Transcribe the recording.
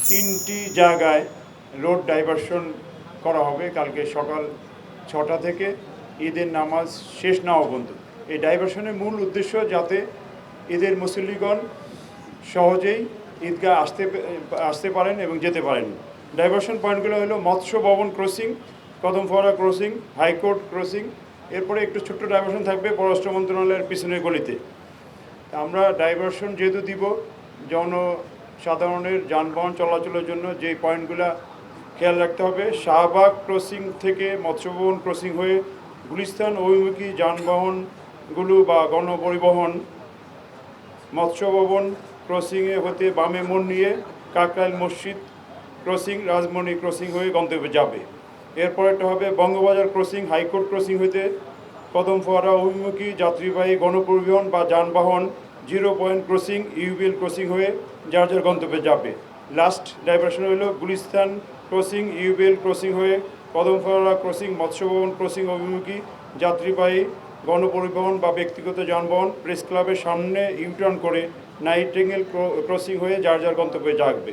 তিনটি জায়গায় road diversion করা হবে কালকে সকাল 6টা থেকে ঈদের নামাজ শেষ না হওয়া পর্যন্ত। এই ডাইভারশনের মূল উদ্দেশ্য যাতে ঈদের মুসল্লিগণ সহজেই ঈদগাহ আসতে পারেন এবং যেতে পারেন। ডাইভারশন পয়েন্টগুলো হলো মৎস্য ভবন ক্রসিং, কদমফোয়ারা ক্রসিং, হাইকোর্ট ক্রসিং, এরপরে একটু ছোট্ট ডাইভারশন থাকবে পররাষ্ট্র মন্ত্রণালয়ের পিছনের গলিতে। আমরা ডাইভারশন যেহেতু দিব, জনসাধারণের যানবাহন চলাচলের জন্য যে পয়েন্টগুলো খেয়াল রাখতে হবে, শাহবাগ ক্রসিং থেকে মৎস্যভবন ক্রসিং হয়ে গুলিস্তান অভিমুখী যানবাহনগুলো বা গণপরিবহন মৎস্য ভবন ক্রসিংয়ে হতে বামে মোড় নিয়ে কাকরাইল মসজিদ ক্রসিং, রাজমণি ক্রসিং হয়ে গন্তব্যে যাবে। এরপরেরটা হবে বঙ্গবাজার ক্রসিং, হাইকোর্ট ক্রসিং হইতে কদমফোয়ারা অভিমুখী যাত্রীবাহী গণপরিবহন বা যানবাহন 0 পয়েন্ট ক্রসিং, ইউবিএল ক্রসিং হয়ে যার যার গন্তব্যে যাবে। লাস্ট ডাইভারশন হলো গুলিস্তান ক্রসিং, ইউবিএল ক্রসিং হয়ে কদমফোয়ারা ক্রসিং, মৎস্যভবন ক্রসিং অভিমুখী যাত্রীবাহী গণপরিবহন বা ব্যক্তিগত যানবাহন প্রেস ক্লাবের সামনে ইউটার্ন করে নাইটিঙ্গেল ক্রসিং হয়ে যার যার গন্তব্যে যাবে।